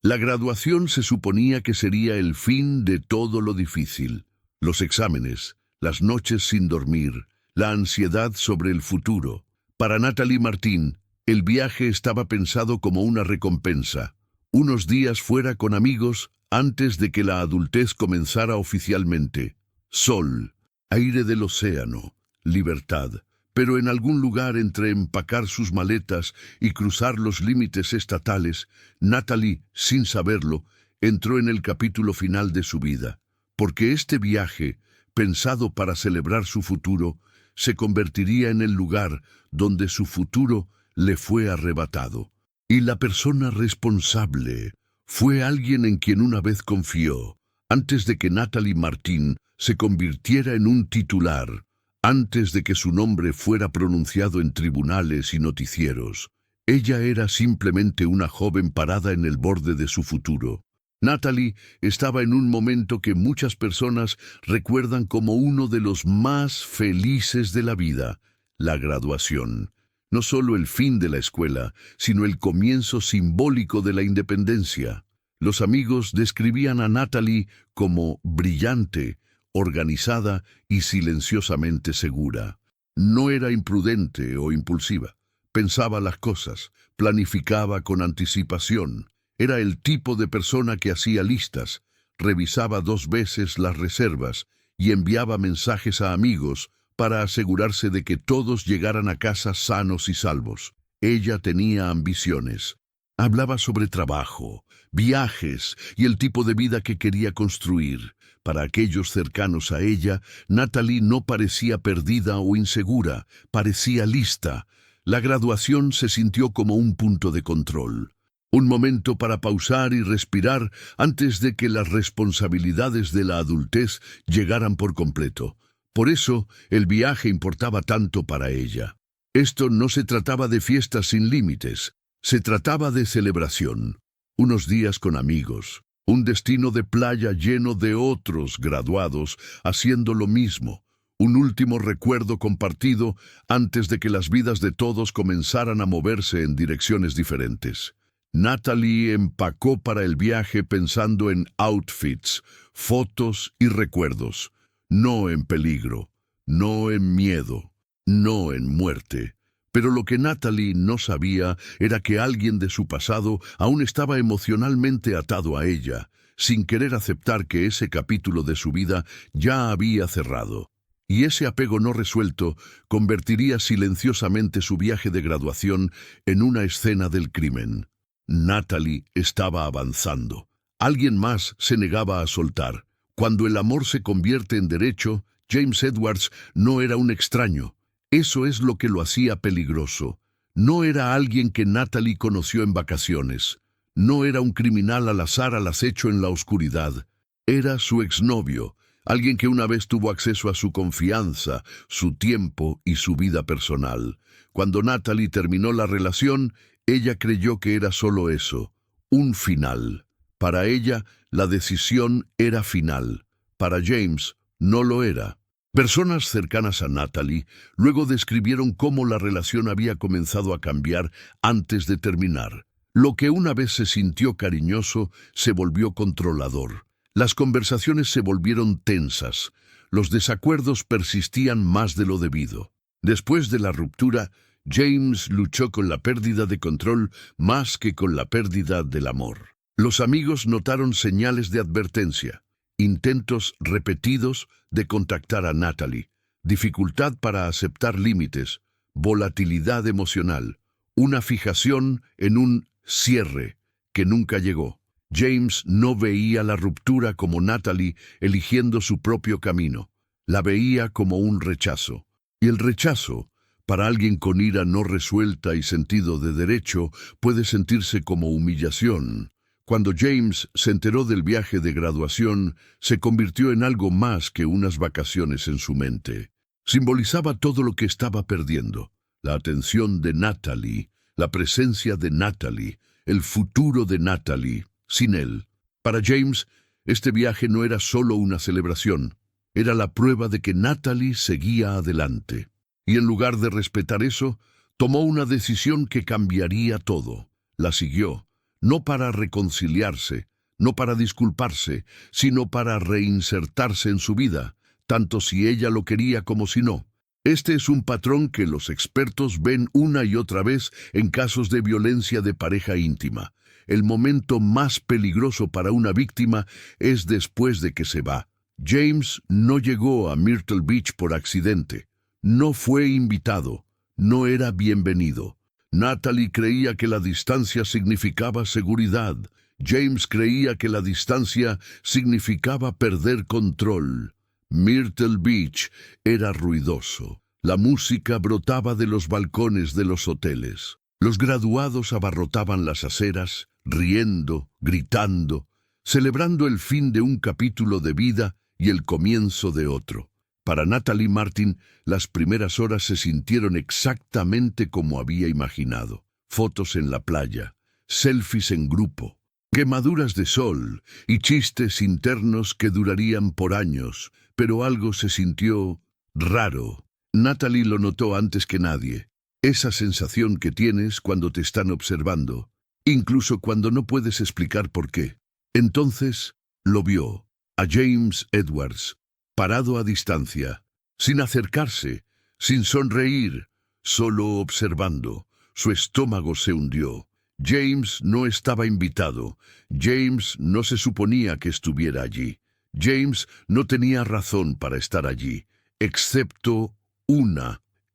La graduación se suponía que sería el fin de todo lo difícil. Los exámenes, las noches sin dormir, la ansiedad sobre el futuro. Para Natalie Martín, el viaje estaba pensado como una recompensa. Unos días fuera con amigos antes de que la adultez comenzara oficialmente. Sol, aire del océano, libertad. Pero en algún lugar entre empacar sus maletas y cruzar los límites estatales, Natalie, sin saberlo, entró en el capítulo final de su vida. Porque este viaje, pensado para celebrar su futuro, se convertiría en el lugar donde su futuro le fue arrebatado. Y la persona responsable fue alguien en quien una vez confió, antes de que Natalie Martín se convirtiera en un titular, antes de que su nombre fuera pronunciado en tribunales y noticieros. Ella era simplemente una joven parada en el borde de su futuro. Natalie estaba en un momento que muchas personas recuerdan como uno de los más felices de la vida, la graduación. No solo el fin de la escuela, sino el comienzo simbólico de la independencia. Los amigos describían a Natalie como brillante, organizada y silenciosamente segura. No era imprudente o impulsiva. Pensaba las cosas, planificaba con anticipación. Era el tipo de persona que hacía listas, revisaba 2 veces las reservas y enviaba mensajes a amigos para asegurarse de que todos llegaran a casa sanos y salvos. Ella tenía ambiciones. Hablaba sobre trabajo, viajes y el tipo de vida que quería construir. Para aquellos cercanos a ella, Natalie no parecía perdida o insegura, parecía lista. La graduación se sintió como un punto de control. Un momento para pausar y respirar antes de que las responsabilidades de la adultez llegaran por completo. Por eso, el viaje importaba tanto para ella. Esto no se trataba de fiestas sin límites, se trataba de celebración. Unos días con amigos, un destino de playa lleno de otros graduados haciendo lo mismo, un último recuerdo compartido antes de que las vidas de todos comenzaran a moverse en direcciones diferentes. Natalie empacó para el viaje pensando en outfits, fotos y recuerdos, no en peligro, no en miedo, no en muerte. Pero lo que Natalie no sabía era que alguien de su pasado aún estaba emocionalmente atado a ella, sin querer aceptar que ese capítulo de su vida ya había cerrado. Y ese apego no resuelto convertiría silenciosamente su viaje de graduación en una escena del crimen. Natalie estaba avanzando. Alguien más se negaba a soltar. Cuando el amor se convierte en derecho, James Edwards no era un extraño. Eso es lo que lo hacía peligroso. No era alguien que Natalie conoció en vacaciones. No era un criminal al azar al acecho en la oscuridad. Era su exnovio, alguien que una vez tuvo acceso a su confianza, su tiempo y su vida personal. Cuando Natalie terminó la relación, ella creyó que era solo eso, un final. Para ella, la decisión era final. Para James, no lo era. Personas cercanas a Natalie luego describieron cómo la relación había comenzado a cambiar antes de terminar. Lo que una vez se sintió cariñoso se volvió controlador. Las conversaciones se volvieron tensas. Los desacuerdos persistían más de lo debido. Después de la ruptura, James luchó con la pérdida de control más que con la pérdida del amor. Los amigos notaron señales de advertencia. Intentos repetidos de contactar a Natalie, dificultad para aceptar límites, volatilidad emocional, una fijación en un cierre que nunca llegó. James no veía la ruptura como Natalie eligiendo su propio camino, la veía como un rechazo. Y el rechazo, para alguien con ira no resuelta y sentido de derecho, puede sentirse como humillación. Cuando James se enteró del viaje de graduación, se convirtió en algo más que unas vacaciones en su mente. Simbolizaba todo lo que estaba perdiendo: la atención de Natalie, la presencia de Natalie, el futuro de Natalie, sin él. Para James, este viaje no era solo una celebración, era la prueba de que Natalie seguía adelante. Y en lugar de respetar eso, tomó una decisión que cambiaría todo. La siguió. no para reconciliarse, no para disculparse, sino para reinsertarse en su vida, tanto si ella lo quería como si no. Este es un patrón que los expertos ven una y otra vez en casos de violencia de pareja íntima. El momento más peligroso para una víctima es después de que se va. James no llegó a Myrtle Beach por accidente. No fue invitado. No era bienvenido. Natalie creía que la distancia significaba seguridad. James creía que la distancia significaba perder control. Myrtle Beach era ruidoso. La música brotaba de los balcones de los hoteles. Los graduados abarrotaban las aceras, riendo, gritando, celebrando el fin de un capítulo de vida y el comienzo de otro. Para Natalie Martin, las primeras horas se sintieron exactamente como había imaginado. Fotos en la playa, selfies en grupo, quemaduras de sol y chistes internos que durarían por años, pero algo se sintió raro. Natalie lo notó antes que nadie. Esa sensación que tienes cuando te están observando, incluso cuando no puedes explicar por qué. Entonces lo vio, a James Edwards, parado a distancia, sin acercarse, sin sonreír, solo observando. Su estómago se hundió. James no estaba invitado. James no se suponía que estuviera allí. James no tenía razón para estar allí, excepto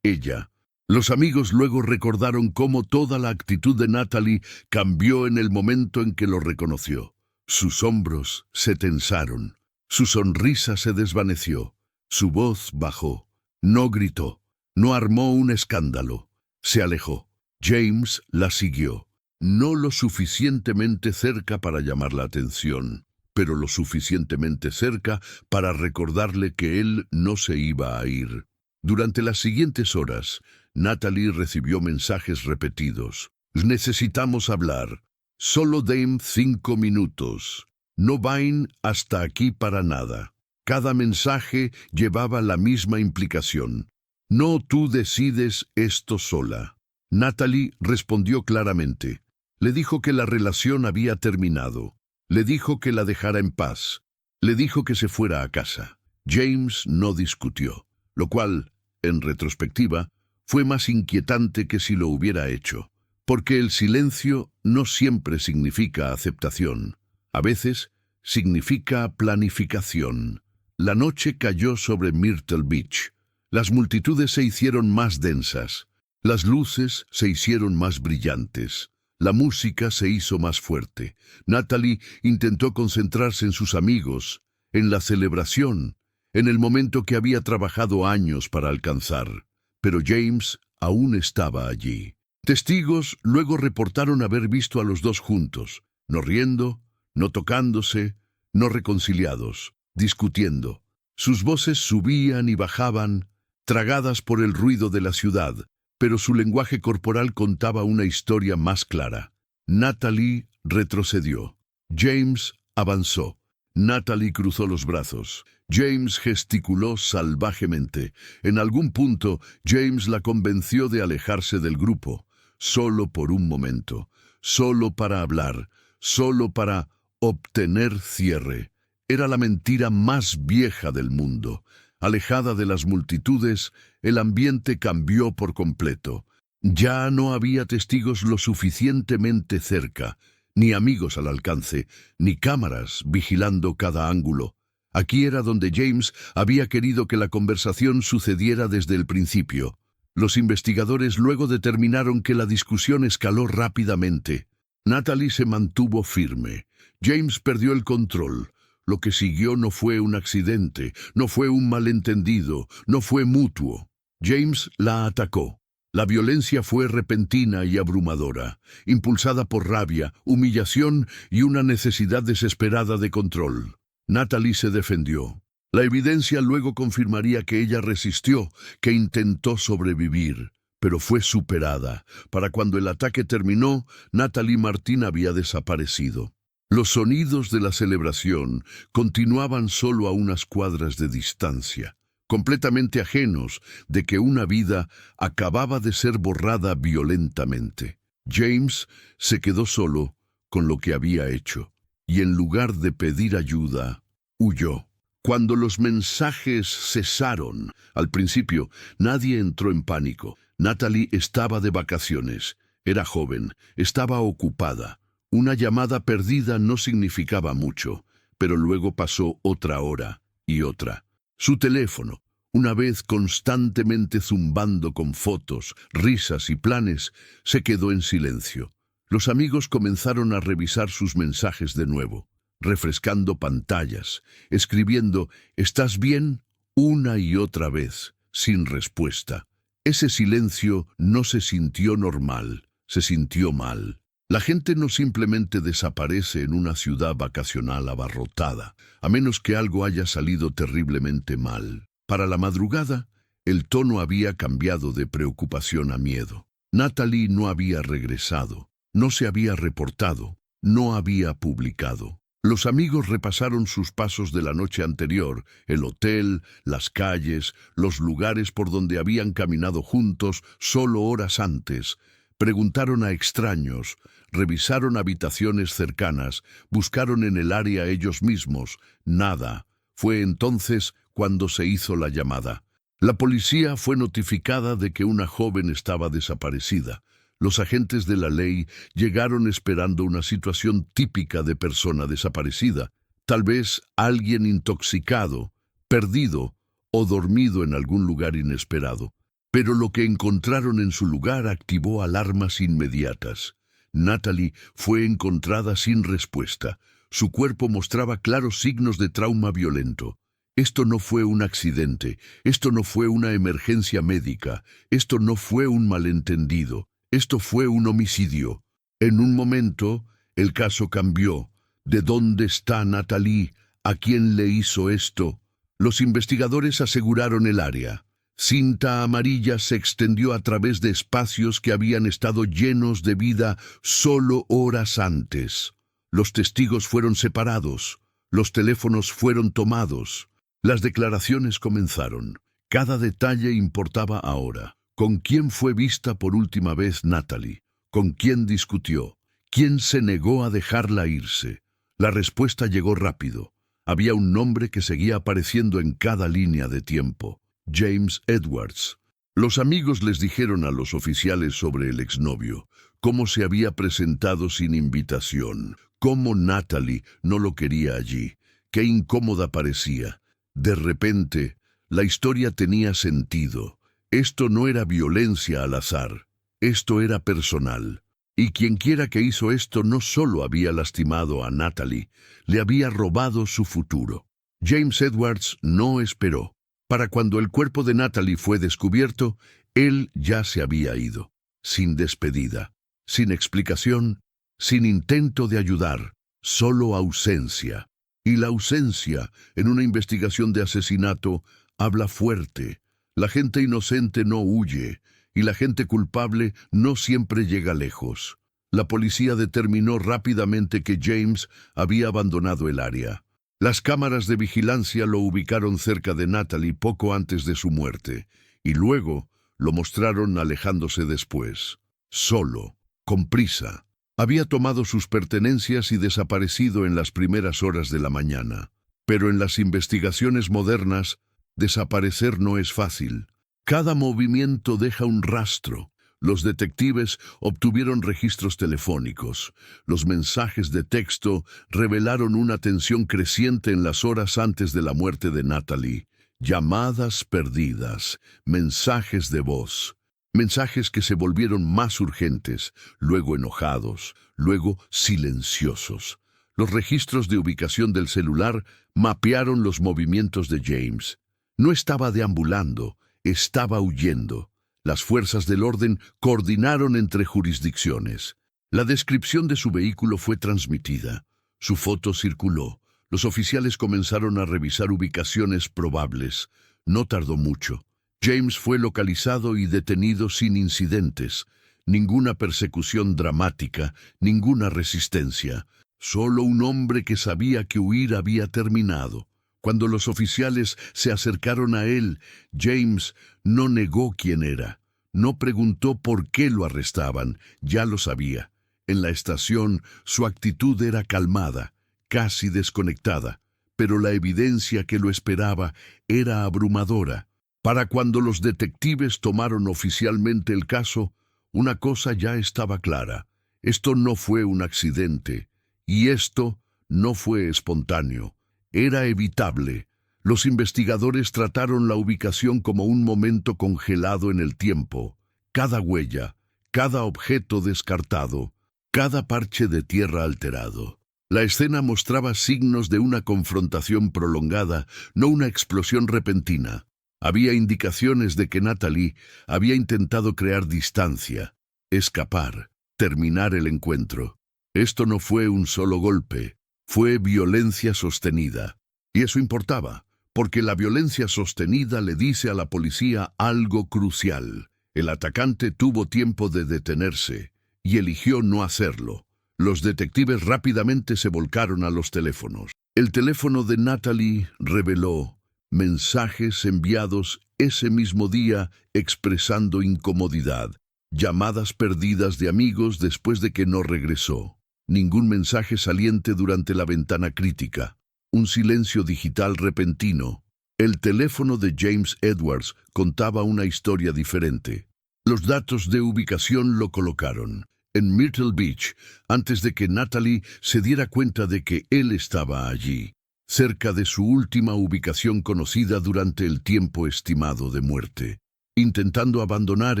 ella. Los amigos luego recordaron cómo toda la actitud de Natalie cambió en el momento en que lo reconoció. Sus hombros se tensaron, su sonrisa se desvaneció, su voz bajó. No gritó, no armó un escándalo, se alejó. James la siguió, no lo suficientemente cerca para llamar la atención, pero lo suficientemente cerca para recordarle que él no se iba a ir. Durante las siguientes horas, Natalie recibió mensajes repetidos. Necesitamos hablar. Solo den 5 minutos. No vayan hasta aquí para nada. Cada mensaje llevaba la misma implicación. No, tú decides esto sola. Natalie respondió claramente. Le dijo que la relación había terminado. Le dijo que la dejara en paz. Le dijo que se fuera a casa. James no discutió, lo cual, en retrospectiva, fue más inquietante que si lo hubiera hecho, porque el silencio no siempre significa aceptación. A veces significa planificación. La noche cayó sobre Myrtle Beach. Las multitudes se hicieron más densas. Las luces se hicieron más brillantes. La música se hizo más fuerte. Natalie intentó concentrarse en sus amigos, en la celebración, en el momento que había trabajado años para alcanzar. Pero James aún estaba allí. Testigos luego reportaron haber visto a los dos juntos, no riendo, no tocándose, no reconciliados, discutiendo. Sus voces subían y bajaban, tragadas por el ruido de la ciudad, pero su lenguaje corporal contaba una historia más clara. Natalie retrocedió. James avanzó. Natalie cruzó los brazos. James gesticuló salvajemente. En algún punto, James la convenció de alejarse del grupo, solo por un momento, solo para hablar, solo para obtener cierre. Era la mentira más vieja del mundo. Alejada de las multitudes, el ambiente cambió por completo. Ya no había testigos lo suficientemente cerca, ni amigos al alcance, ni cámaras vigilando cada ángulo. Aquí era donde James había querido que la conversación sucediera desde el principio. Los investigadores luego determinaron que la discusión escaló rápidamente. Natalie se mantuvo firme. James perdió el control. Lo que siguió no fue un accidente, no fue un malentendido, no fue mutuo. James la atacó. La violencia fue repentina y abrumadora, impulsada por rabia, humillación y una necesidad desesperada de control. Natalie se defendió. La evidencia luego confirmaría que ella resistió, que intentó sobrevivir, pero fue superada. Para cuando el ataque terminó, Natalie Martin había desaparecido. Los sonidos de la celebración continuaban solo a unas cuadras de distancia, completamente ajenos de que una vida acababa de ser borrada violentamente. James se quedó solo, con lo que había hecho, y en lugar de pedir ayuda, huyó. Cuando los mensajes cesaron, al principio, nadie entró en pánico. Natalie estaba de vacaciones, era joven, estaba ocupada. Una llamada perdida no significaba mucho, pero luego pasó otra hora y otra. Su teléfono, una vez constantemente zumbando con fotos, risas y planes, se quedó en silencio. Los amigos comenzaron a revisar sus mensajes de nuevo, refrescando pantallas, escribiendo «¿Estás bien?» una y otra vez, sin respuesta. Ese silencio no se sintió normal, se sintió mal. La gente no simplemente desaparece en una ciudad vacacional abarrotada, a menos que algo haya salido terriblemente mal. Para la madrugada, el tono había cambiado de preocupación a miedo. Natalie no había regresado, no se había reportado, no había publicado. Los amigos repasaron sus pasos de la noche anterior, el hotel, las calles, los lugares por donde habían caminado juntos solo horas antes. Preguntaron a extraños, revisaron habitaciones cercanas, buscaron en el área ellos mismos. Nada. Fue entonces cuando se hizo la llamada. La policía fue notificada de que una joven estaba desaparecida. Los agentes de la ley llegaron esperando una situación típica de persona desaparecida, tal vez alguien intoxicado, perdido o dormido en algún lugar inesperado. Pero lo que encontraron en su lugar activó alarmas inmediatas. Natalie fue encontrada sin respuesta. Su cuerpo mostraba claros signos de trauma violento. Esto no fue un accidente, esto no fue una emergencia médica, esto no fue un malentendido. Esto fue un homicidio. En un momento, el caso cambió. ¿De dónde está Natalie? ¿A quién le hizo esto? Los investigadores aseguraron el área. Cinta amarilla se extendió a través de espacios que habían estado llenos de vida solo horas antes. Los testigos fueron separados. Los teléfonos fueron tomados. Las declaraciones comenzaron. Cada detalle importaba ahora. ¿Con quién fue vista por última vez Natalie? ¿Con quién discutió? ¿Quién se negó a dejarla irse? La respuesta llegó rápido. Había un nombre que seguía apareciendo en cada línea de tiempo. James Edwards. Los amigos les dijeron a los oficiales sobre el exnovio, cómo se había presentado sin invitación, cómo Natalie no lo quería allí, qué incómoda parecía. De repente, la historia tenía sentido. Esto no era violencia al azar, esto era personal. Y quienquiera que hizo esto no solo había lastimado a Natalie, le había robado su futuro. James Edwards no esperó. Para cuando el cuerpo de Natalie fue descubierto, él ya se había ido, sin despedida, sin explicación, sin intento de ayudar, solo ausencia. Y la ausencia, en una investigación de asesinato, habla fuerte. La gente inocente no huye, y la gente culpable no siempre llega lejos. La policía determinó rápidamente que James había abandonado el área. Las cámaras de vigilancia lo ubicaron cerca de Natalie poco antes de su muerte, y luego lo mostraron alejándose después. Solo, con prisa. Había tomado sus pertenencias y desaparecido en las primeras horas de la mañana. Pero en las investigaciones modernas, desaparecer no es fácil. Cada movimiento deja un rastro. Los detectives obtuvieron registros telefónicos. Los mensajes de texto revelaron una tensión creciente en las horas antes de la muerte de Natalie. Llamadas perdidas, mensajes de voz, mensajes que se volvieron más urgentes, luego enojados, luego silenciosos. Los registros de ubicación del celular mapearon los movimientos de James. No estaba deambulando, estaba huyendo. Las fuerzas del orden coordinaron entre jurisdicciones. La descripción de su vehículo fue transmitida. Su foto circuló. Los oficiales comenzaron a revisar ubicaciones probables. No tardó mucho. James fue localizado y detenido sin incidentes. Ninguna persecución dramática, ninguna resistencia. Solo un hombre que sabía que huir había terminado. Cuando los oficiales se acercaron a él, James no negó quién era. No preguntó por qué lo arrestaban, ya lo sabía. En la estación, su actitud era calmada, casi desconectada, pero la evidencia que lo esperaba era abrumadora. Para cuando los detectives tomaron oficialmente el caso, una cosa ya estaba clara. Esto no fue un accidente, y esto no fue espontáneo. Era evitable. Los investigadores trataron la ubicación como un momento congelado en el tiempo. Cada huella, cada objeto descartado, cada parche de tierra alterado. La escena mostraba signos de una confrontación prolongada, no una explosión repentina. Había indicaciones de que Natalie había intentado crear distancia, escapar, terminar el encuentro. Esto no fue un solo golpe, fue violencia sostenida. Y eso importaba, porque la violencia sostenida le dice a la policía algo crucial. El atacante tuvo tiempo de detenerse y eligió no hacerlo. Los detectives rápidamente se volcaron a los teléfonos. El teléfono de Natalie reveló mensajes enviados ese mismo día expresando incomodidad, llamadas perdidas de amigos después de que no regresó, ningún mensaje saliente durante la ventana crítica, un silencio digital repentino. El teléfono de James Edwards contaba una historia diferente. Los datos de ubicación lo colocaron en Myrtle Beach antes de que Natalie se diera cuenta de que él estaba allí, cerca de su última ubicación conocida durante el tiempo estimado de muerte, intentando abandonar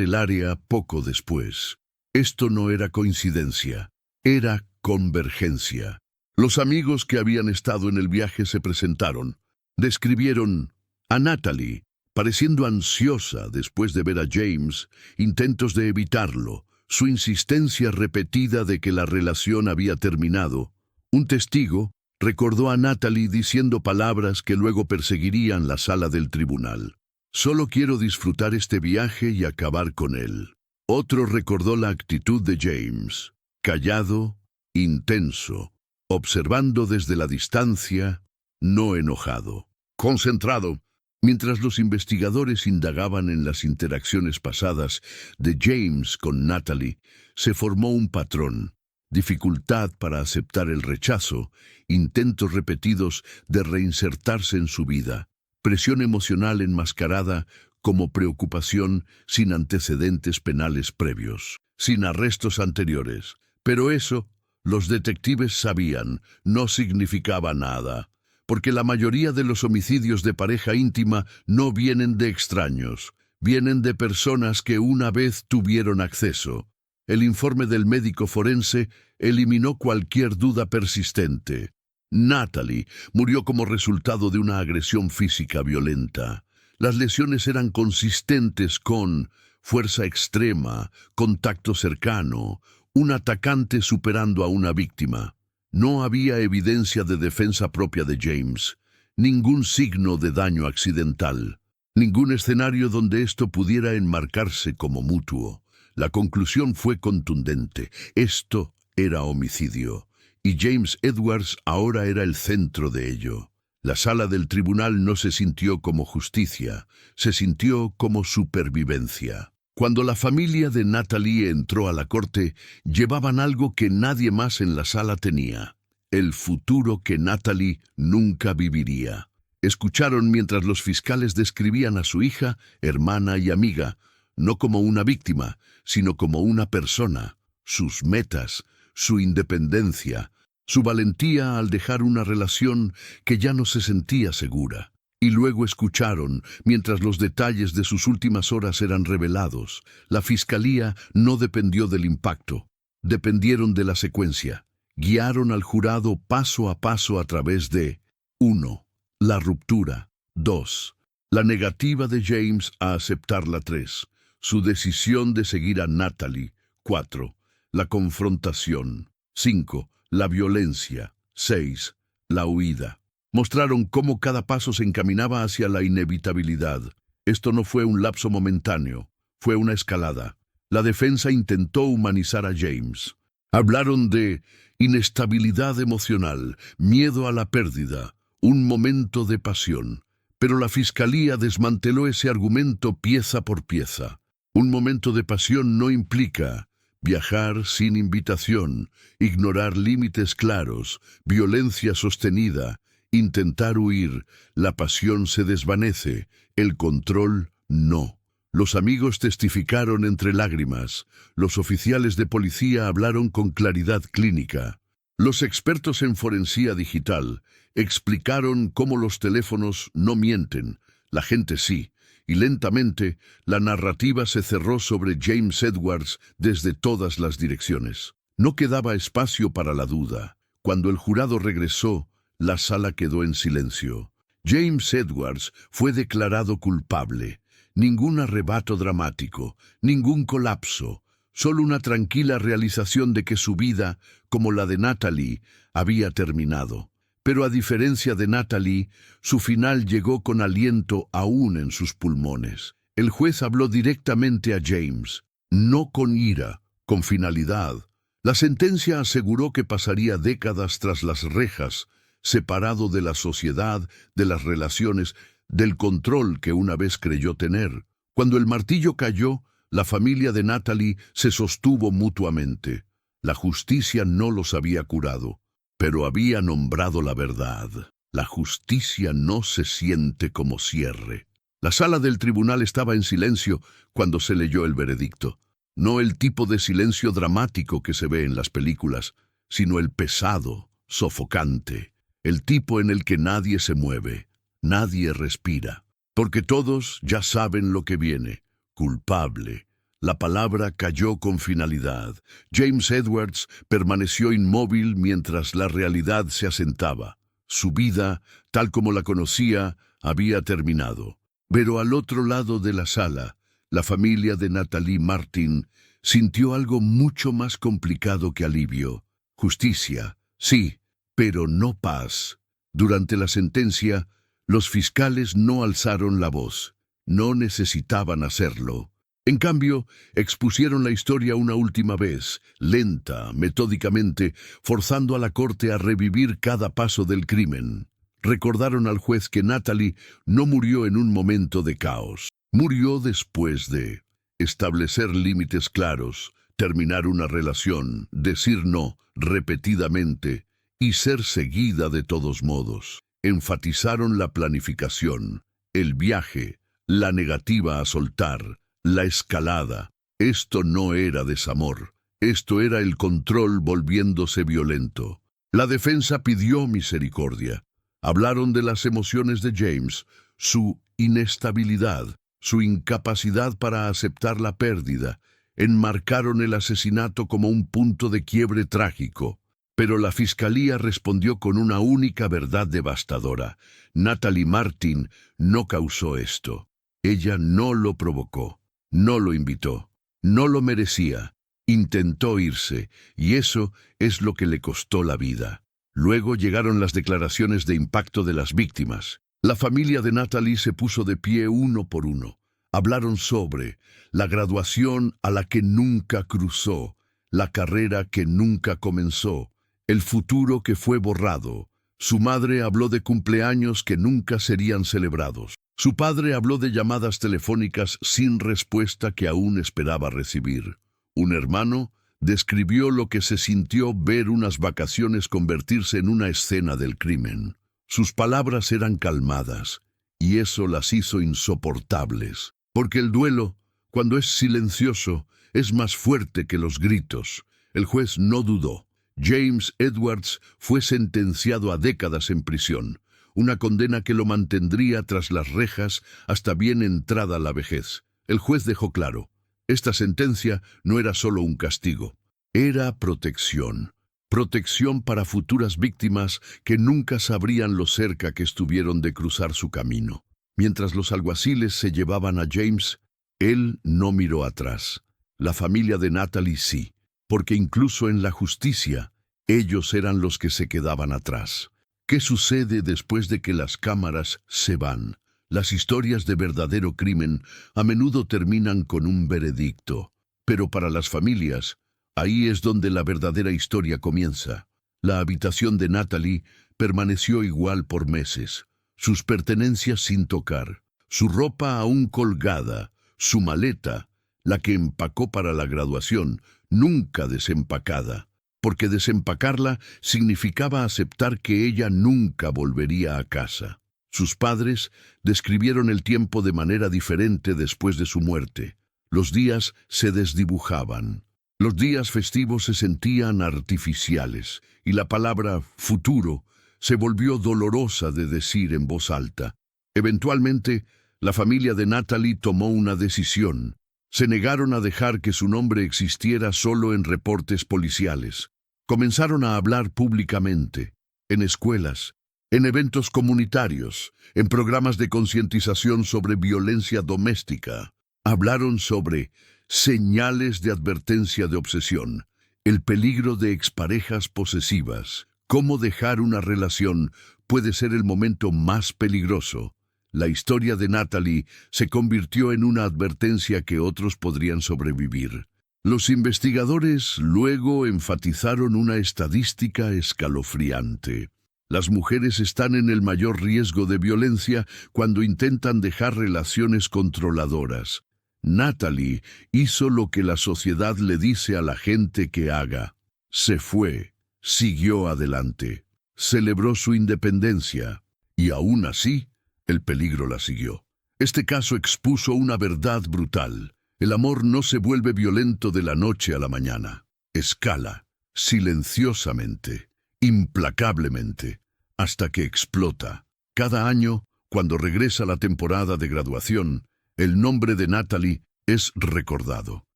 el área poco después. Esto no era coincidencia, era convergencia. Los amigos que habían estado en el viaje se presentaron. Describieron a Natalie, pareciendo ansiosa después de ver a James, intentos de evitarlo, su insistencia repetida de que la relación había terminado. Un testigo recordó a Natalie diciendo palabras que luego perseguirían la sala del tribunal. Solo quiero disfrutar este viaje y acabar con él. Otro recordó la actitud de James, callado, intenso, observando desde la distancia, no enojado, concentrado. Mientras los investigadores indagaban en las interacciones pasadas de James con Natalie, se formó un patrón: dificultad para aceptar el rechazo, intentos repetidos de reinsertarse en su vida, presión emocional enmascarada como preocupación sin antecedentes penales previos, sin arrestos anteriores. Pero eso, los detectives sabían, no significaba nada, porque la mayoría de los homicidios de pareja íntima no vienen de extraños, vienen de personas que una vez tuvieron acceso. El informe del médico forense eliminó cualquier duda persistente. Natalie murió como resultado de una agresión física violenta. Las lesiones eran consistentes con fuerza extrema, contacto cercano, un atacante superando a una víctima. No había evidencia de defensa propia de James, ningún signo de daño accidental, ningún escenario donde esto pudiera enmarcarse como mutuo. La conclusión fue contundente: esto era homicidio, y James Edwards ahora era el centro de ello. La sala del tribunal no se sintió como justicia, se sintió como supervivencia. Cuando la familia de Natalie entró a la corte, llevaban algo que nadie más en la sala tenía: el futuro que Natalie nunca viviría. Escucharon mientras los fiscales describían a su hija, hermana y amiga, no como una víctima, sino como una persona, sus metas, su independencia, su valentía al dejar una relación que ya no se sentía segura. Y luego escucharon, mientras los detalles de sus últimas horas eran revelados. La fiscalía no dependió del impacto, dependieron de la secuencia. Guiaron al jurado paso a paso a través de 1. La ruptura. 2. La negativa de James a aceptarla. 3. Su decisión de seguir a Natalie. 4. La confrontación. 5. La violencia. 6. La huida. Mostraron cómo cada paso se encaminaba hacia la inevitabilidad. Esto no fue un lapso momentáneo, fue una escalada. La defensa intentó humanizar a James. Hablaron de inestabilidad emocional, miedo a la pérdida, un momento de pasión. Pero la fiscalía desmanteló ese argumento pieza por pieza. Un momento de pasión no implica Viajar sin invitación, ignorar límites claros, violencia sostenida, intentar huir, la pasión se desvanece, el control no. Los amigos testificaron entre lágrimas, los oficiales de policía hablaron con claridad clínica. Los expertos en forensía digital explicaron cómo los teléfonos no mienten, la gente sí, y lentamente la narrativa se cerró sobre James Edwards desde todas las direcciones. No quedaba espacio para la duda. Cuando el jurado regresó, la sala quedó en silencio. James Edwards fue declarado culpable. Ningún arrebato dramático, ningún colapso, solo una tranquila realización de que su vida, como la de Natalie, había terminado. Pero a diferencia de Natalie, su final llegó con aliento aún en sus pulmones. El juez habló directamente a James, no con ira, con finalidad. La sentencia aseguró que pasaría décadas tras las rejas, separado de la sociedad, de las relaciones, del control que una vez creyó tener. Cuando el martillo cayó, la familia de Natalie se sostuvo mutuamente. La justicia no los había curado, pero había nombrado la verdad. La justicia no se siente como cierre. La sala del tribunal estaba en silencio cuando se leyó el veredicto. No el tipo de silencio dramático que se ve en las películas, sino el pesado, sofocante, el tipo en el que nadie se mueve, nadie respira, porque todos ya saben lo que viene. Culpable. La palabra cayó con finalidad. James Edwards permaneció inmóvil mientras la realidad se asentaba. Su vida, tal como la conocía, había terminado. Pero al otro lado de la sala, la familia de Natalie Martin sintió algo mucho más complicado que alivio. Justicia, sí, pero no paz. Durante la sentencia, los fiscales no alzaron la voz. No necesitaban hacerlo. En cambio, expusieron la historia una última vez, lenta, metódicamente, forzando a la corte a revivir cada paso del crimen. Recordaron al juez que Natalie no murió en un momento de caos. Murió después de establecer límites claros, terminar una relación, decir no repetidamente y ser seguida de todos modos. Enfatizaron la planificación, el viaje, la negativa a soltar, la escalada. Esto no era desamor, esto era el control volviéndose violento. La defensa pidió misericordia. Hablaron de las emociones de James, su inestabilidad, su incapacidad para aceptar la pérdida. Enmarcaron el asesinato como un punto de quiebre trágico. Pero la fiscalía respondió con una única verdad devastadora. Natalie Martin no causó esto. Ella no lo provocó, no lo invitó, no lo merecía. Intentó irse, y eso es lo que le costó la vida. Luego llegaron las declaraciones de impacto de las víctimas. La familia de Natalie se puso de pie uno por uno. Hablaron sobre la graduación a la que nunca cruzó, la carrera que nunca comenzó, el futuro que fue borrado. Su madre habló de cumpleaños que nunca serían celebrados. Su padre habló de llamadas telefónicas sin respuesta que aún esperaba recibir. Un hermano describió lo que se sintió ver unas vacaciones convertirse en una escena del crimen. Sus palabras eran calmadas, y eso las hizo insoportables, porque el duelo, cuando es silencioso, es más fuerte que los gritos. El juez no dudó. James Edwards fue sentenciado a décadas en prisión, una condena que lo mantendría tras las rejas hasta bien entrada la vejez. El juez dejó claro, esta sentencia no era solo un castigo, era protección. Protección para futuras víctimas que nunca sabrían lo cerca que estuvieron de cruzar su camino. Mientras los alguaciles se llevaban a James, él no miró atrás. La familia de Natalie sí, porque incluso en la justicia, ellos eran los que se quedaban atrás. ¿Qué sucede después de que las cámaras se van? Las historias de verdadero crimen a menudo terminan con un veredicto, pero para las familias, ahí es donde la verdadera historia comienza. La habitación de Natalie permaneció igual por meses, sus pertenencias sin tocar, su ropa aún colgada, su maleta, la que empacó para la graduación, nunca desempacada, porque desempacarla significaba aceptar que ella nunca volvería a casa. Sus padres describieron el tiempo de manera diferente después de su muerte. Los días se desdibujaban. Los días festivos se sentían artificiales, y la palabra futuro se volvió dolorosa de decir en voz alta. Eventualmente, la familia de Natalie tomó una decisión. Se negaron a dejar que su nombre existiera solo en reportes policiales. Comenzaron a hablar públicamente, en escuelas, en eventos comunitarios, en programas de concientización sobre violencia doméstica. Hablaron sobre señales de advertencia de obsesión, el peligro de exparejas posesivas, cómo dejar una relación puede ser el momento más peligroso. La historia de Natalie se convirtió en una advertencia que otros podrían sobrevivir. Los investigadores luego enfatizaron una estadística escalofriante. Las mujeres están en el mayor riesgo de violencia cuando intentan dejar relaciones controladoras. Natalie hizo lo que la sociedad le dice a la gente que haga. Se fue, siguió adelante, celebró su independencia, y aún así, el peligro la siguió. Este caso expuso una verdad brutal. El amor no se vuelve violento de la noche a la mañana. Escala, silenciosamente, implacablemente, hasta que explota. Cada año, cuando regresa la temporada de graduación, el nombre de Natalie es recordado.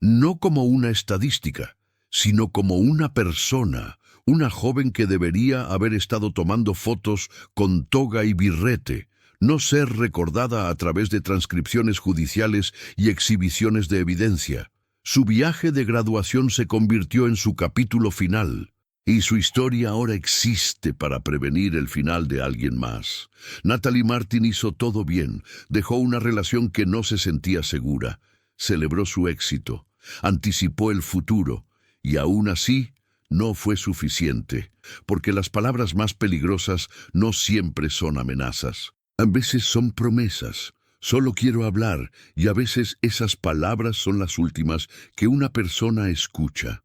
No como una estadística, sino como una persona, una joven que debería haber estado tomando fotos con toga y birrete, no ser recordada a través de transcripciones judiciales y exhibiciones de evidencia. Su viaje de graduación se convirtió en su capítulo final, y su historia ahora existe para prevenir el final de alguien más. Natalie Martin hizo todo bien, dejó una relación que no se sentía segura, celebró su éxito, anticipó el futuro, y aún así no fue suficiente, porque las palabras más peligrosas no siempre son amenazas. A veces son promesas. Solo quiero hablar, y a veces esas palabras son las últimas que una persona escucha.